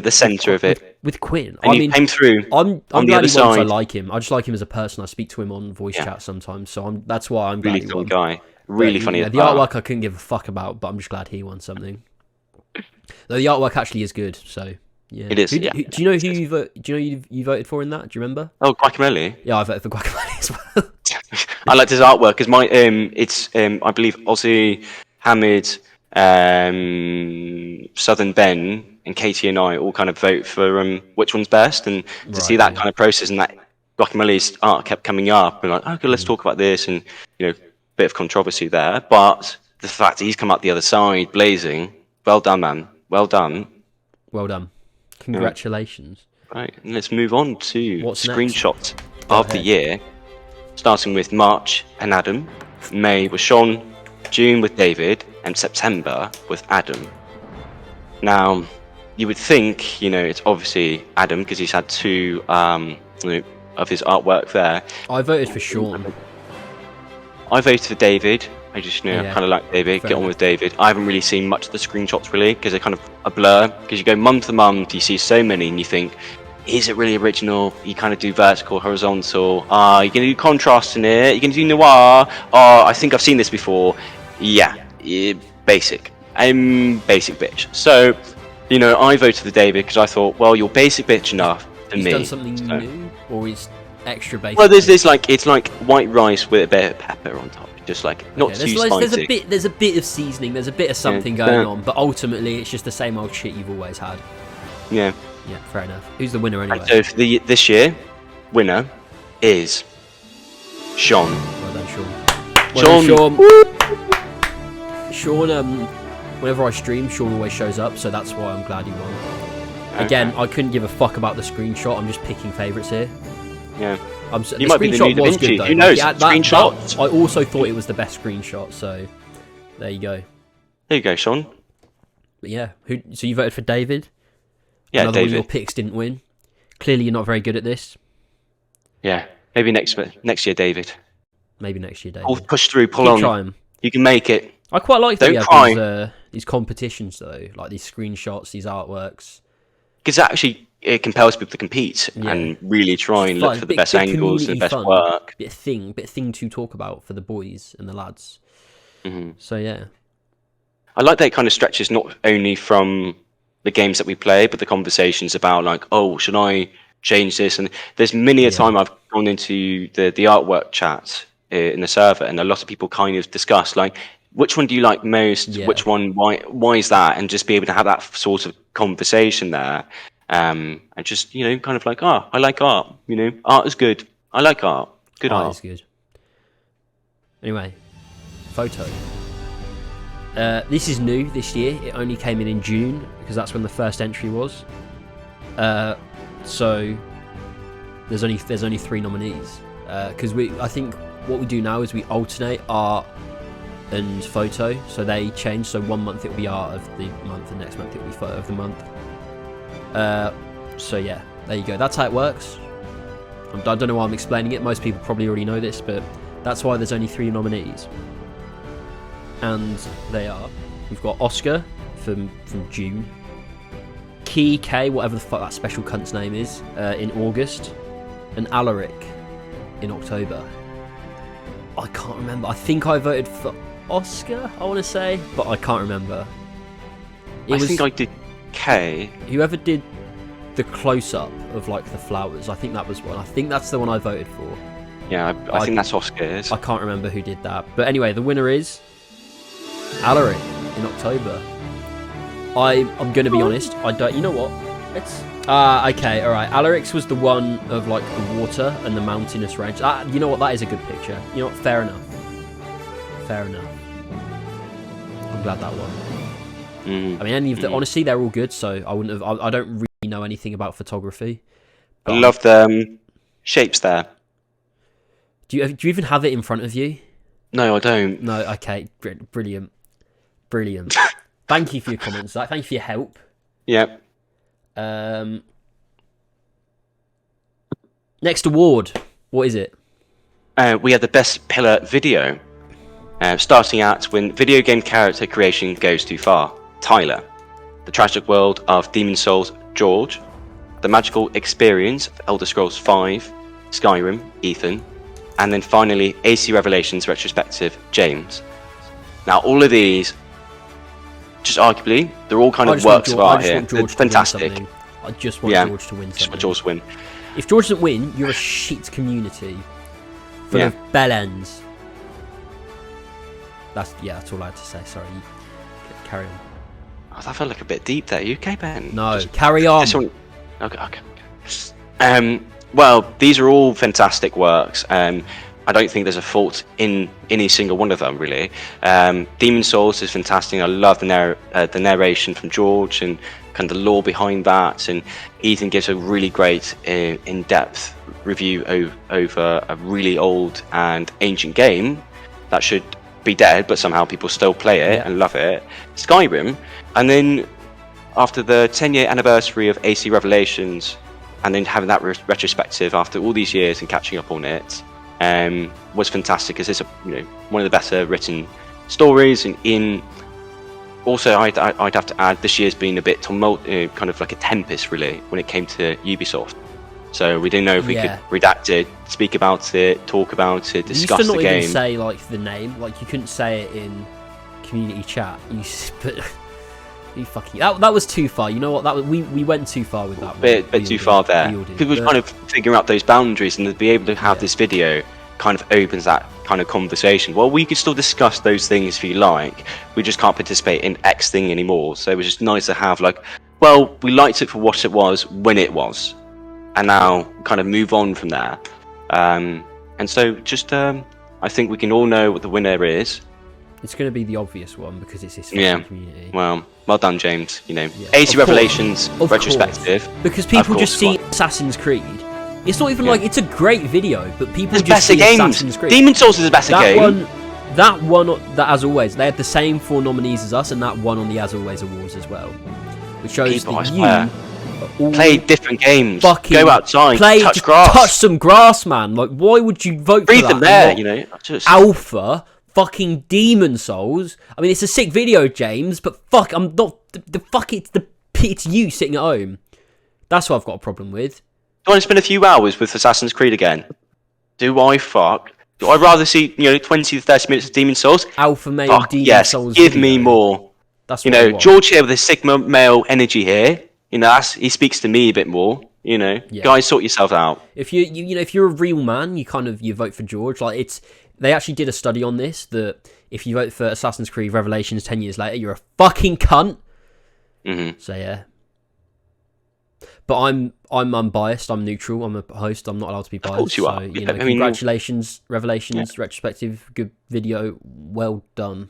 the centre of it. With Quinn. And he came through. I'm on the glad other he won 'cause side. I like him. I just like him as a person. I speak to him on voice chat sometimes, so that's why I'm glad Really he funny won. guy. Really funny. The artwork I couldn't give a fuck about, but I'm just glad he won something. Though the artwork actually is good, so yeah. It is. Do you know who you voted for in that? Do you remember? Oh, Guacamole. Yeah, I voted for Guacamole as well. I liked his artwork because it's I believe Ozzy, Hamid, Southern Ben, and Katie and I all kind of vote for which one's best, and to see that kind of process and that Guacamole's art kept coming up, and like, okay, let's talk about this, and bit of controversy there, but the fact that he's come out the other side blazing, well done, man, well done. Well done. Congratulations. Right, and let's move on to What's screenshots of the year, starting with March and Adam, May with Sean, June with David, and September with Adam. Now, you would think, it's obviously Adam because he's had two of his artwork there. I voted for Sean. I voted for David. I just kind of like David. Get on with David. I haven't really seen much of the screenshots really because they're kind of a blur. Because you go month to month, you see so many, and you think, is it really original? You kind of do vertical, horizontal. You're gonna do contrast in it. You're gonna do noir. I think I've seen this before. Yeah, basic. I'm basic bitch. So, I voted for David because I thought, well, you're basic bitch enough for me. He's done something new, or he's extra basic. Well, there's this it's like white rice with a bit of pepper on top. Just like not too spicy. There's a bit of seasoning. There's a bit of something going on, but ultimately it's just the same old shit you've always had. Yeah. Yeah, fair enough. Who's the winner anyway? So for this year, winner is Sean. Well done, Sean. Sean, whenever I stream, Sean always shows up, so that's why I'm glad he won. Okay. Again, I couldn't give a fuck about the screenshot. I'm just picking favourites here. Yeah. You might be the new Da Vinci. Who knows? Screenshots. I also thought it was the best screenshot, so there you go. There you go, Sean. But yeah, so you voted for David? Yeah, Another David. one of your picks didn't win. Clearly, you're not very good at this. Yeah, maybe next year, David. Maybe next year, David. Push through, pull Keep on. Trying. You can make it. I quite like that Don't we cry. have these competitions, though, like these screenshots, these artworks. Because that actually it compels people to compete and really try and look for the best angles and the best work. Bit of thing to talk about for the boys and the lads. Mm-hmm. So yeah, I like that it kind of stretches not only from the games that we play, but the conversations about like, oh, should I change this? And there's many a time I've gone into the artwork chat in the server, and a lot of people kind of discuss like, which one do you like most? Yeah. Which one? Why is that? And just be able to have that sort of conversation there, and just kind of like, I like art. Art is good. I like art. Good art. Art is good. Anyway, photo. This is new this year. It only came in June because that's when the first entry was. So there's only 3 nominees because I think what we do now is we alternate art and photo, so they change. So one month it will be art of the month, and next month it will be photo of the month. So yeah, there you go. That's how it works. I don't know why I'm explaining it. Most people probably already know this, but that's why there's only 3 nominees. And they are, we've got Oscar from June, Key K, whatever the fuck that special cunt's name is, in August, and Alaric in October. I can't remember. I think I voted for Oscar, I want to say, but I can't remember. I think I did K. Whoever did the close-up of like the flowers, I think that was one. I think that's the one I voted for. Yeah, I think that's Oscars. I can't remember who did that. But anyway, the winner is Alaric in October. I'm going to be honest. I don't. You know what? It's okay. All right. Alaric's was the one of like the water and the mountainous range. You know what? That is a good picture. You know what? Fair enough. Fair enough. I'm glad that won. I mean, any of the honestly, they're all good. So I wouldn't have. I don't really know anything about photography, I love the shapes there. Do you even have it in front of you? No, I don't. No. Okay. Brilliant. Brilliant. Thank you for your comments, Zach. Thank you for your help. Yep. Next award. What is it? We had the best pillar video. Starting out when video game character creation goes too far. Tyler. The Tragic World of Demon Souls. George. The Magical Experience of Elder Scrolls V. Skyrim. Ethan. And then finally, AC Revelations Retrospective. James. Now, all of these, just arguably, they're all kind of works of art here. They're fantastic. I just want George to win something. Just want George to win. If George doesn't win, you're a shit community full of bellends. That's all I had to say. Sorry, carry on. Oh, that felt like a bit deep there. You okay, Ben? No, carry on. Okay. Well, these are all fantastic works. I don't think there's a fault in any single one of them, really. Demon Souls is fantastic. I love the narration from George and kind of the lore behind that. And Ethan gives a really great, in-depth review over a really old and ancient game that should be dead, but somehow people still play it and love it. Skyrim, and then after the 10-year anniversary of AC Revelations, and then having that retrospective after all these years and catching up on it, was fantastic, because it's one of the better written stories. And also I'd have to add, this year's been a bit kind of like a tempest really when it came to Ubisoft. So we didn't know if we could redact it, speak about it, talk about it, discuss the game. You used to not even say like the name, like you couldn't say it in community chat. That was too far. You know what? We went too far with that. Bit too far there. People were kind of figuring out those boundaries, and to be able to have this video kind of opens that kind of conversation. Well, we could still discuss those things if you like. We just can't participate in X thing anymore. So it was just nice to have we liked it for what it was when it was, and now kind of move on from there. And so just I think we can all know what the winner is. It's going to be the obvious one because it's his community. Well done, James. AC Revelations retrospective. Because people just see Assassin's Creed. It's not even like it's a great video, but people just see Assassin's Creed. Demon Souls is a better game. That As Always, they had the same 4 nominees as us, and that won on the As Always Awards as well. Which shows that you play different games. Go outside, touch grass. Touch some grass, man. Like, why would you vote for that? Breathe them there, Alpha. Fucking Demon Souls. I mean, it's a sick video, James, but fuck, I'm not. It's you sitting at home. That's what I've got a problem with. Do I want to spend a few hours with Assassin's Creed again? Do I rather see 20 to 30 minutes of Demon Souls? Alpha male Demon Souls. Give me more. That's what George here with his Sigma male energy here. He speaks to me a bit more. Guys, sort yourself out. If you're a real man, you vote for George. Like they actually did a study on this, that if you vote for Assassin's Creed Revelations 10 years later, you're a fucking cunt. Mm-hmm. So yeah. But I'm unbiased. I'm neutral. I'm a host. I'm not allowed to be biased. Of course you are. Congratulations, Revelations retrospective. Good video. Well done.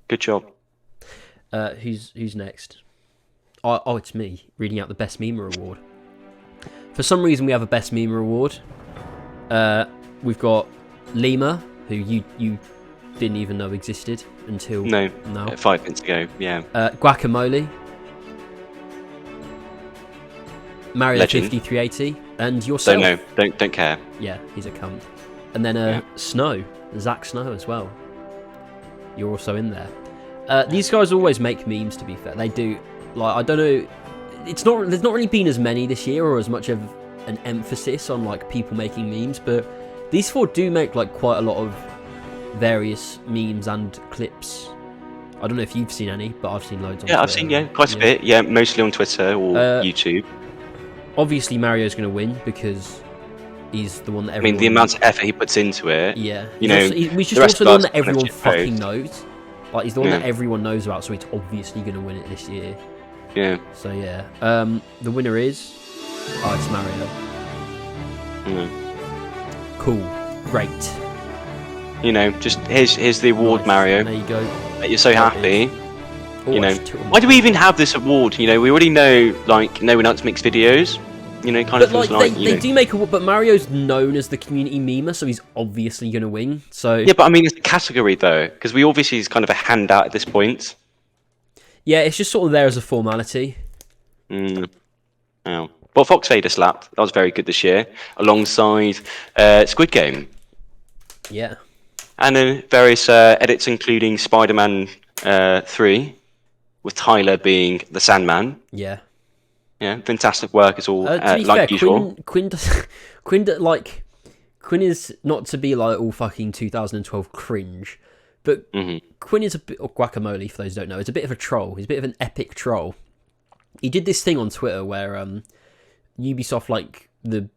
Good job. Who's next? Oh, it's me reading out the Best Memer Award. For some reason, we have a Best Memer Award. We've got Lima, who you didn't even know existed until now. 5 minutes ago. Yeah. Guacamole, Mario 5380, and yourself. Don't know. Don't care. Yeah, he's a cunt. And then Snow, Zach Snow as well. You're also in there. These guys always make memes. To be fair, they do. Like, I don't know. There's not really been as many this year, or as much of an emphasis on people making memes, but these 4 do make quite a lot of various memes and clips. I don't know if you've seen any, but I've seen loads on Twitter. I've seen quite a bit. Yeah, mostly on Twitter or YouTube. Obviously, Mario's going to win because he's the one that everyone... the amount of effort he puts into it. Yeah. He's just also the one that everyone fucking knows. He's the one that everyone knows about, so he's obviously going to win it this year. Yeah. So, yeah. The winner is... it's Mario. Cool. Great. Just here's the award, nice. Mario. There you go. You're so happy. Why do we even have this award? We already know, no one else makes videos. You know, kind But of like feels like they do make a, but Mario's known as the community memer, so he's obviously gonna win. So Yeah, but I mean, it's a category though, because we obviously is kind of a handout at this point. yeah, it's just sort of there as a formality. Mm. Oh. Well, Fox Vader slapped. That was very good this year, alongside Squid Game. Yeah. And then various edits, including Spider-Man 3, with Tyler being the Sandman. Yeah. Yeah, fantastic work as all, To be like fair, usual. Quinn is not to be like all fucking 2012 cringe, but Quinn is a bit, or Guacamole for those who don't know, is a bit of a troll. He's a bit of an epic troll. He did this thing on Twitter where Ubisoft, like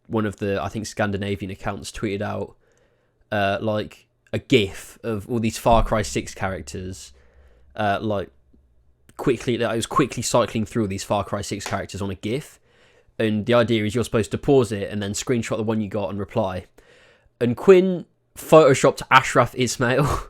one of the I think Scandinavian accounts, tweeted out like a GIF of all these Far Cry 6 characters, like quickly. I was quickly cycling through all these Far Cry 6 characters on a GIF, and the idea is you're supposed to pause it and then screenshot the one you got and reply. And Quinn photoshopped Ashraf Ismail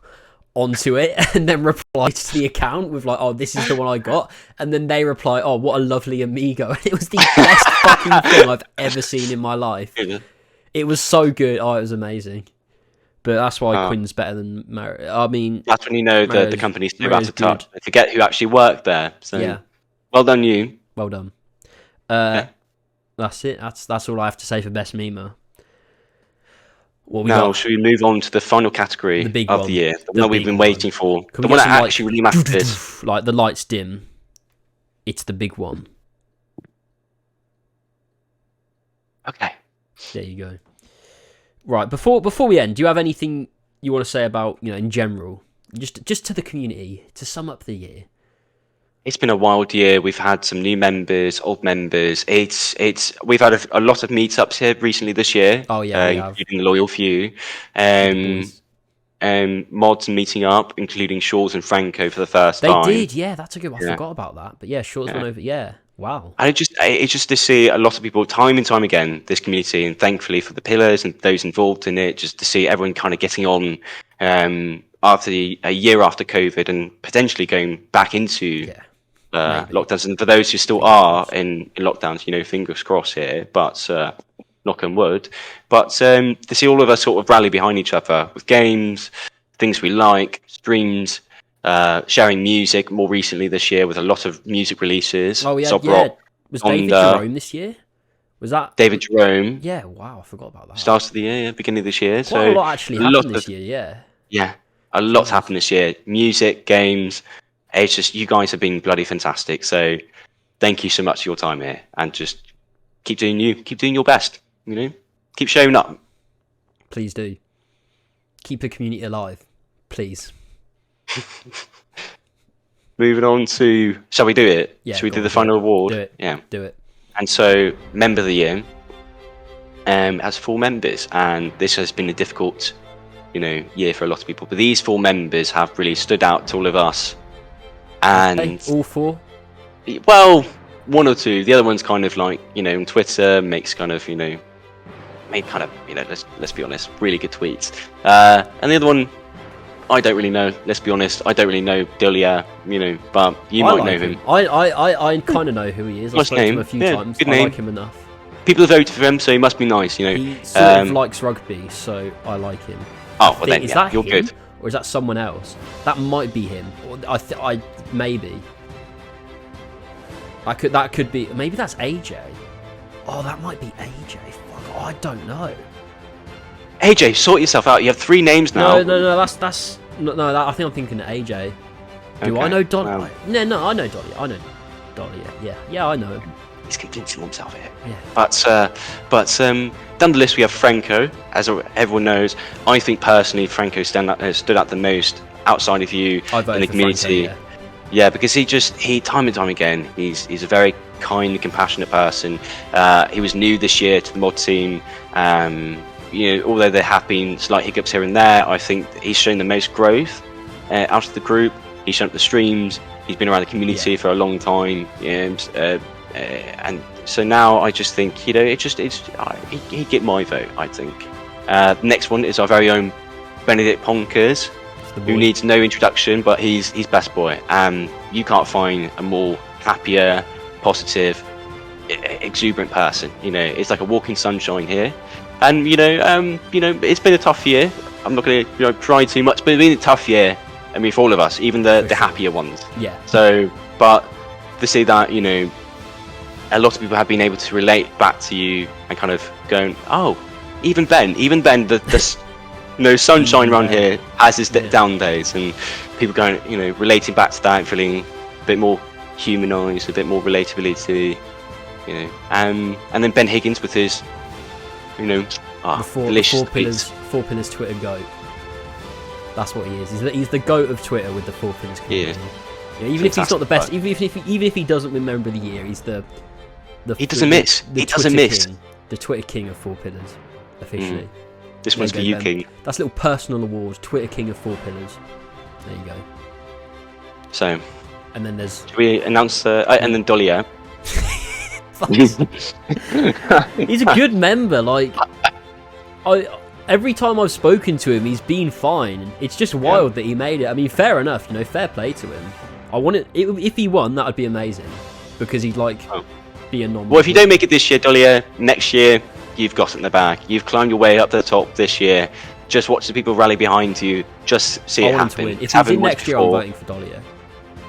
onto it and then replied to the account with like, "Oh, this is the one I got," and then they reply, "Oh, what a lovely amigo." And it was the best fucking thing I've ever seen in my life. It was so good. Oh, it was amazing. But that's why Quinn's better than Mario. I mean, That's when you know that the company's too out of touch. They forget who actually worked there. So, yeah, well done, you. well done. Yeah. That's it. That's all I have to say for best memer. What we Now, got? should we move on to the final category The big of one. the year? The The one we've big been one. waiting for. Can The we one get that some, actually really matters. Like the lights dim. It's the big one. Okay. There you go. Right, before we end, do you have anything you want to say about, in general, just to the community, to sum up the year? It's been a wild year. We've had some new members, old members. We've had a lot of meetups here recently this year. Oh, yeah, we have. Including the loyal few. With the boys. Mods meeting up, including Shawls and Franco for the first They time. did, yeah, that's a good one. I Yeah. forgot about that. But yeah, Shorts went over, yeah. Wow. And it's just to see a lot of people time and time again, this community, and thankfully for the pillars and those involved in it, just to see everyone kind of getting on after a year after COVID and potentially going back into lockdowns. And for those who still are in lockdowns, fingers crossed here, but knock on wood. But to see all of us sort of rally behind each other with games, things we like, streams, sharing music more recently this year with a lot of music releases. Oh, yeah, Sob yeah. Rock, Was David Jerome this year? Was that... David Jerome. Yeah, wow, I forgot about that. Start of the year, beginning of this year. Quite a lot actually happened this year, yeah. Yeah, a lot's happened this year. Music, games. It's just, you guys have been bloody fantastic. So thank you so much for your time here. And just keep doing you. Keep doing your best. Keep showing up. Please do. Keep the community alive. Please. Moving on to, shall we do it? Yeah, Shall we go do on, the do final it. award? Do it. Yeah. Do it. And so, member of the year has 4 members, and this has been a difficult, year for a lot of people. But these 4 members have really stood out to all of us. And Okay, all 4? well, 1 or 2. The other one's kind of like, on Twitter makes kind of, made kind of, let's be honest, really good tweets. And the other one, I don't really know. Let's be honest, I don't really know Delia, but you might know him. I kind of know who he is. I've Nice spoken to him name. a few Yeah, times. good I name. like him enough. People have voted for him, so he must be nice, He sort of likes rugby, so I like him. Oh, well then, Is yeah, that you're him? good. Or is that someone else? That might be him. Or maybe. That could be. Maybe that's AJ. Oh, that might be AJ. Fuck, I don't know. AJ, sort yourself out. You have 3 names now. No. That's no. I think I'm thinking AJ. Do I Okay, know Dolly? well. No, I know Dolly. I know Dolly. Yeah, I know him. He's convincing himself here. Yeah. But down the list we have Franco. As everyone knows, I think personally Franco stood out the most outside of you I in voted the for community. Franco, Yeah, because he time and time again, he's a very kind, compassionate person. He was new this year to the mod team. Although there have been slight hiccups here and there, I think he's shown the most growth out of the group. He's shown up the streams. He's been around the community for a long time, and so now I just think he'd get my vote. I think. The next one is our very own Benedict Ponkers, who needs no introduction, but he's best boy. You can't find a more happier, positive, exuberant person. You know, it's like a walking sunshine here. And it's been a tough year. I'm not going to cry too much, but it's been a tough year. I mean, for all of us, even the happier ones. Yeah. So, but to see that, a lot of people have been able to relate back to you and kind of going, oh, even Ben, the sunshine around here has his down days, and people going, relating back to that and feeling a bit more humanised, a bit more relatability, and then Ben Higgins with his, delicious tweets. Four Pillars Twitter goat. That's what he is. He's the goat of Twitter with the Four Pillars community. Yeah, even if he's not the best, even if he doesn't win Member of the Year, he's the he doesn't miss. He doesn't miss. The Twitter king of Four Pillars, officially. This one's for you, King. That's a little personal award. Twitter king of Four Pillars. There you go. So, and then there's. Should we announce? And then Dolia. He's a good member. Like, every time I've spoken to him, he's been fine. It's just wild that he made it. I mean, fair enough. Fair play to him. I want it. If he won, that would be amazing, because he'd be a non. Well, if you don't make it this year, Dolia, next year you've got it in the bag. You've climbed your way up to the top this year. Just watch the people rally behind you. Just see it happen. If he's in next year, I'm voting for Dolia.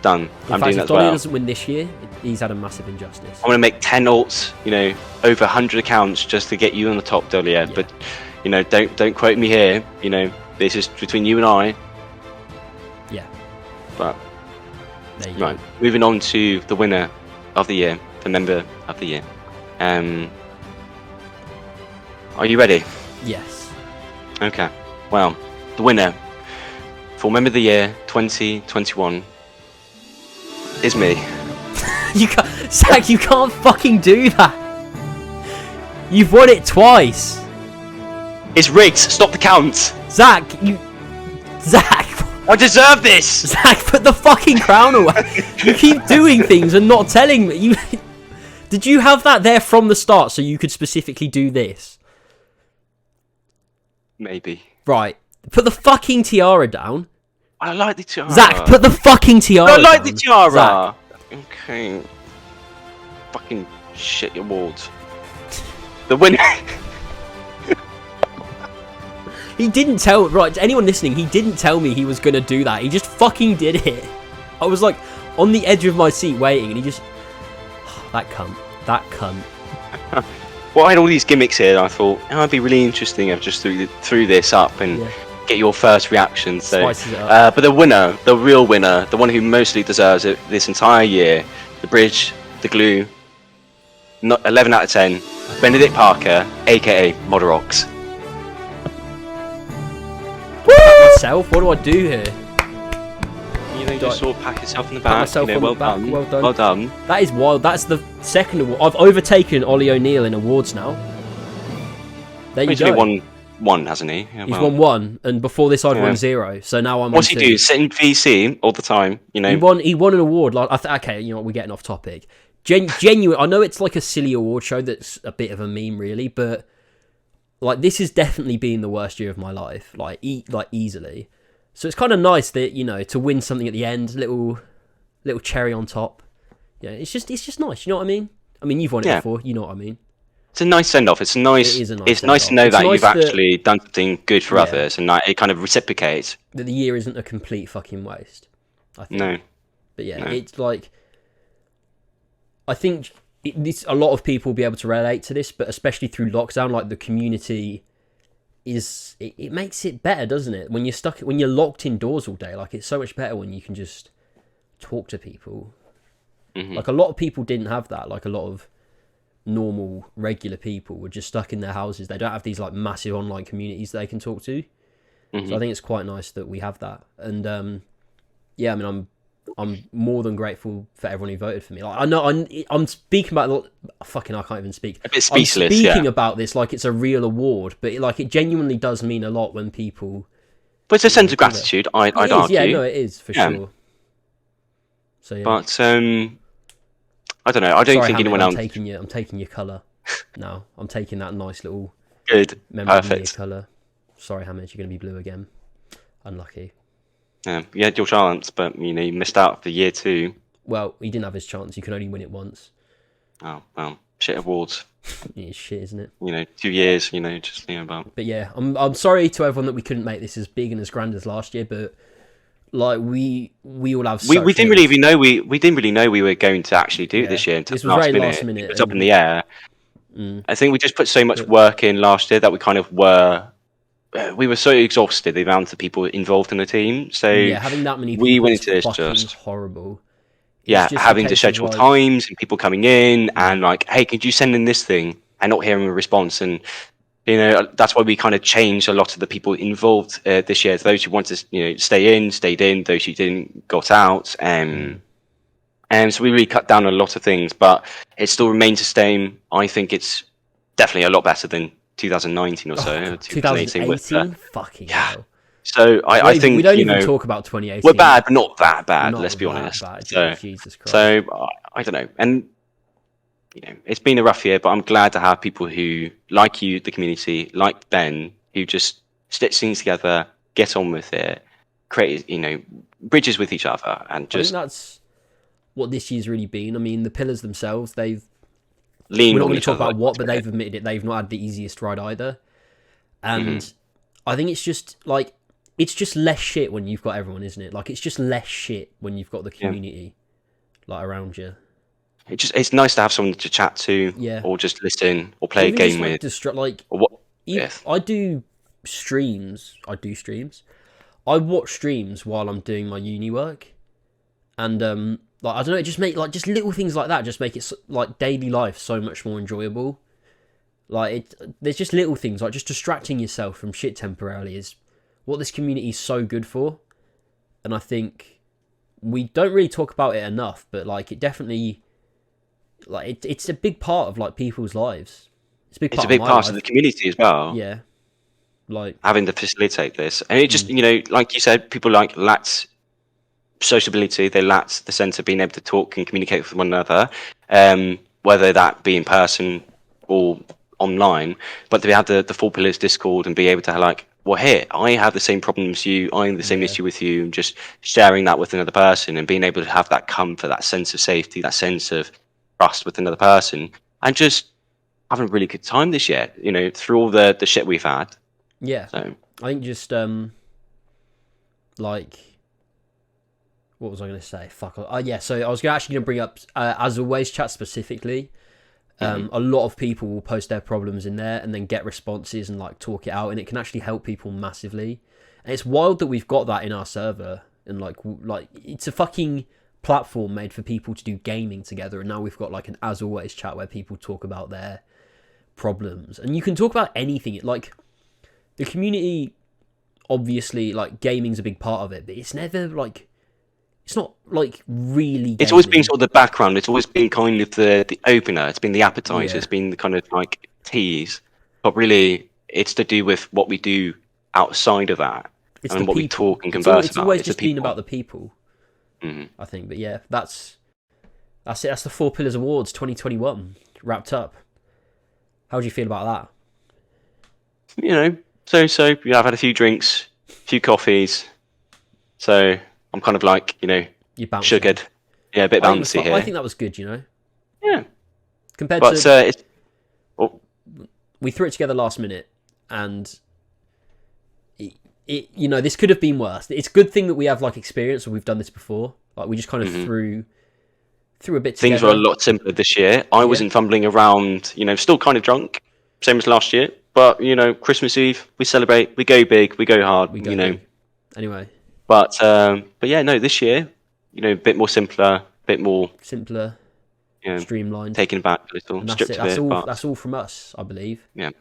Done. I'm doing that as well. If Dolia well. doesn't win this year, he's had a massive injustice. I'm going to make 10 alts, over 100 accounts just to get you on the top, Dolia. But, don't quote me here. This is between you and I. Yeah. But, there you right. go. Moving on to the winner of the year, the member of the year. Are you ready? Yes. Okay. Well, the winner for member of the year 2021 is me. Zach, you can't fucking do that. You've won it twice. It's rigged. Stop the count. Zach. I deserve this. Zach, put the fucking crown away. You keep doing things and not telling me. Did you have that there from the start so you could specifically do this? Maybe. Right. Put the fucking tiara down. I like the tiara. Zach, put the fucking tiara down. I like the tiara. Zach. Okay. Fucking shit awards. The winner. He didn't tell. Right, to anyone listening, he didn't tell me he was going to do that. He just fucking did it. I was like on the edge of my seat waiting, and he just. That cunt. Well, I had all these gimmicks here, and I thought it'd be really interesting if I just threw this up and get your first reaction. So, Spices it up. But the winner, the real winner, the one who mostly deserves it this entire year, the bridge, the glue, 11 out of 10, Benedict Parker, aka Modorox. Myself? What do I do here? Just sort of pat yourself in the back. Myself on well the back. done. Well done. That is wild. That's the second award. I've overtaken Ollie O'Neill in awards now. There you He's go. only won one, hasn't he? Yeah, He's won one, and before this I'd won 0. So now I'm. What's on he 2. do? Sit in VC all the time, He won an award. Like okay, we're getting off topic. Genuine. I know it's like a silly award show that's a bit of a meme, really, but like this has definitely been the worst year of my life. Like easily. So it's kind of nice that to win something at the end, little cherry on top. Yeah, it's just nice. You know what I mean? I mean, you've won it before. You know what I mean? It's a nice send off. It's nice. It's nice to know that you've actually done something good for others, and that it kind of reciprocates. That the year isn't a complete fucking waste. I think. No. But yeah, it's like I think a lot of people will be able to relate to this, but especially through lockdown, like the community. It makes it better, doesn't it? When you're locked indoors all day, like it's so much better when you can just talk to people. Mm-hmm. Like a lot of people didn't have that. Like a lot of normal, regular people were just stuck in their houses. They don't have these like massive online communities they can talk to. Mm-hmm. So I think it's quite nice that we have that. And I mean, I'm more than grateful for everyone who voted for me. Like I know I'm speaking about I can't even speak. A bit speechless. I'm speaking about this like it's a real award, but it genuinely does mean a lot when people. But it's a sense of gratitude. I'd argue. Yeah, no, it is for sure. So yeah. But I don't know. I don't think anyone else. I'm taking your colour. now. I'm taking that nice little. Good. Member of the year Perfect. colour. Sorry, Hamid, you're going to be blue again. Unlucky. Yeah, you had your chance, but you missed out for year 2. Well, he didn't have his chance. You can only win it once. Oh well. shit awards. Yeah, shit, isn't it? 2 years. Just about. But yeah, I'm sorry to everyone that we couldn't make this as big and as grand as last year, but like we all have. We didn't really even know we didn't really know we were going to actually do it this year until this the was last very minute. last minute. It was up in the air. I think we just put so much work in last year that we kind of we were so exhausted the amount of people involved in the team. So yeah, having that many people we went is into this fucking just horrible. yeah, It's just a having to case of, schedule like, times and people coming in and like, hey, could you send in this thing, and not hearing a response. And that's why we kind of changed a lot of the people involved this year. Those who wanted to stay in stayed in, those who didn't got out. And so we really cut down a lot of things, but it still remains the same. I think it's definitely a lot better than 2019 or so. 2018 with fucking yeah. hell. So I think we don't even talk about 2018. we're bad, but not that bad. Not Let's be that honest. bad, So Jesus Christ. so I don't know, and it's been a rough year, but I'm glad to have people who like you, the community, like Ben, who just stitch things together, get on with it, create bridges with each other, and I think just that's what this year's really been. I mean, the pillars themselves, we're lean not on going to each talk other. about what, but they've admitted it. They've not had the easiest ride either. And I think it's just like, it's just less shit when you've got everyone, isn't it? Like, it's just less shit when you've got the community like around you. It's nice to have someone to chat to, or just listen, or play a Even game just, with. like, Or what? I do streams. I watch streams while I'm doing my uni work, and like, I don't know, it just just little things like that just make it like daily life so much more enjoyable. Like, there's just little things like just distracting yourself from shit temporarily is what this community is so good for, and I think we don't really talk about it enough. But like, it definitely, like, it's a big part of like people's lives. It's a big part of the community as well. Yeah, like having to facilitate this, and it just like you said, people lacked sociability. They lacked the sense of being able to talk and communicate with one another, whether that be in person or online. But to have the Four Pillars Discord and be able to here, I have the same problem as you, I have the same issue with you, and just sharing that with another person and being able to have that comfort, that sense of safety, that sense of trust with another person, and just having a really good time this year, through all the shit we've had. Yeah, so I think just like, what was I going to say? Fuck. Yeah. So I was actually going to bring up, as always, chat specifically. A lot of people will post their problems in there and then get responses and like talk it out, and it can actually help people massively. And it's wild that we've got that in our server, and like it's a fucking platform made for people to do gaming together, and now we've got like an as always chat where people talk about their problems, and you can talk about anything. Like, the community, obviously, like, gaming's a big part of it, but it's never like, it's not like really gaming. It's always been sort of the background. It's always been kind of the opener. It's been the appetizer. It's been the kind of like tease. But really, it's to do with what we do outside of that, and what we talk and converse about. It's always just been about the people, I think. But yeah, that's it. That's the Four Pillars Awards 2021 wrapped up. How do you feel about that? So I've had a few drinks, a few coffees, so I'm kind of like, You're sugared. Yeah, a bit bouncy here. I think that was good, Yeah. Compared to... we threw it together last minute, and this could have been worse. It's a good thing that we have like experience, and we've done this before. Like, we just kind of threw a bit together. Things were a lot simpler this year. I wasn't fumbling around, still kind of drunk, same as last year. But, Christmas Eve, we celebrate, we go big, we go hard, big. Anyway. But yeah, no, this year, a bit more simpler, streamlined. Taken back a little, and stripped a bit. That's all from us, I believe. Yeah.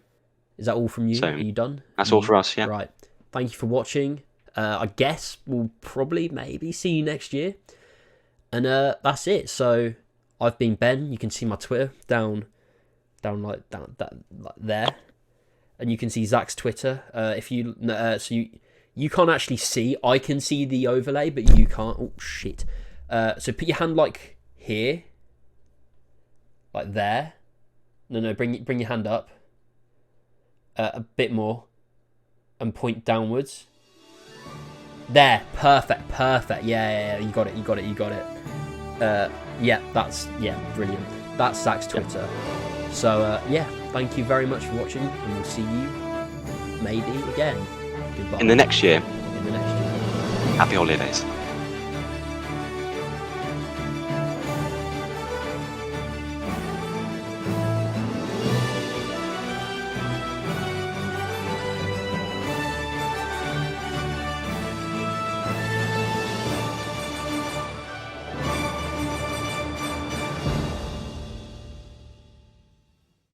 Is that all from you? Same. Are you done? That's all for us, yeah. Right. Thank you for watching. I guess we'll probably maybe see you next year. And that's it. So I've been Ben. You can see my Twitter down like there. And you can see Zach's Twitter. You can't actually see. I can see the overlay, but you can't. Oh shit! So put your hand like here, like there. No. Bring your hand up. A bit more, and point downwards. There. Perfect. Yeah. You got it. Yeah, brilliant. That's Zach's Twitter. So yeah, thank you very much for watching, and we'll see you maybe again. Goodbye. In the next year. In the next year. Happy holidays.